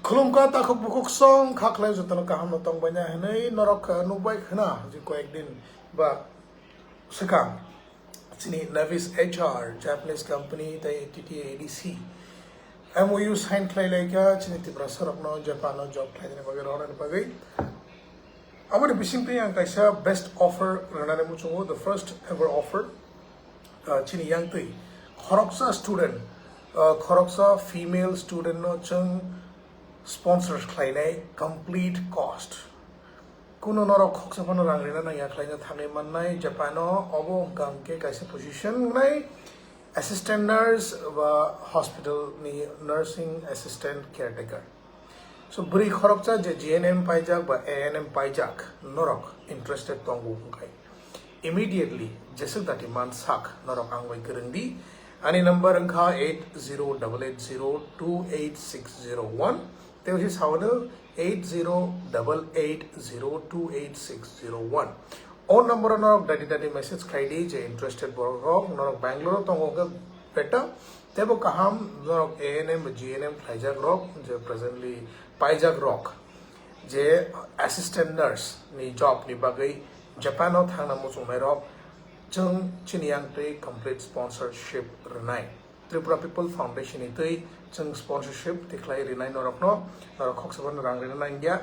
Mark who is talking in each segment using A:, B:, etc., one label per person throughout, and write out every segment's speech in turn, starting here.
A: Khulumka ta khuk bukuk song khaklai jutana kaham no tong banya hanai norok nubai khna ji ko ekdin ba sekam sini Navis HR Japanese company tai TTADC MOU sign khlai laika chini tipra sarok no Japan no job khlai ne bagai ron bagai amari bising pe yang kaisa best offer rana ne muchungo the first ever offer chini yang tui khoroksa student khoroksa female student no chung sponsors khlainai complete cost kuno norok khoksa pano rangrena na ya khlaina thane mannai Japano obo gangke kaisa position nai assistant nurse wa hospital ni nursing assistant caretaker so buri khorokcha je GNM Paijak ba ANM Paijak norok interested tongu kai immediately jesuk that demand sak norok angwai kerengdi ani number angkha 8088028601 There is however 8088028601. On number of daddy message Khly je interested borok norok Bangalore tongo better. Tebo Kaham norok ANM GNM Paijak rock je presently Paijak rock je assistant nurse ni job ni bagai Japan no thangna musung merok chung chiniang te complete sponsorship renai. Tripura People Foundation itu chung sponsorship tiklai rinai norok no norok khoksaban rang rinai India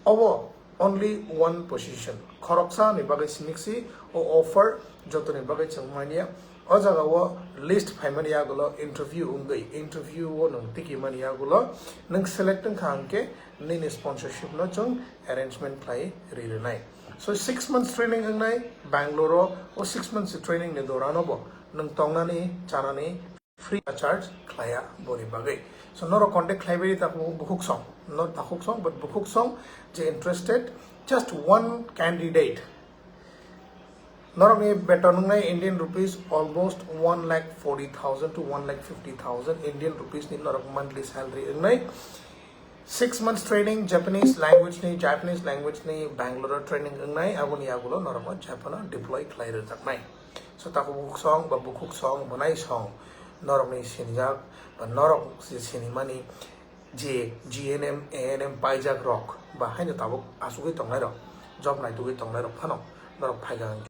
A: owo only one position khoroksa ni bagai siniksi o offer joto ni bagai changmania o jaga wo list phaimania gulo interview ungai interview wo nung tiki mania gulo nung select khangke ni sponsorship no chung arrangement play rinai so 6 months training ngai Bangalore o 6 months training ni dorano bo nung tongnani chanani free charge klaya bori bagai so noro contact khlaiberi ta bukuk song not takuk song but bukuk song je interested just one candidate noro ni beton ngai Indian rupees almost 1,40,000 to 1,50,000 Indian rupees ni noro monthly salary ngai 6 months training Japanese language ni Bangalore training ngai abuni agulo noro Japan deploy khlaire taknai so takuk song ba bukuk song Manai song norok ni sinjak ba norok si sinimani je GNM ANM Paijak rock ba haino tabuk asugi tongnai rok job nai tugi tongnai rok phano norok phaigang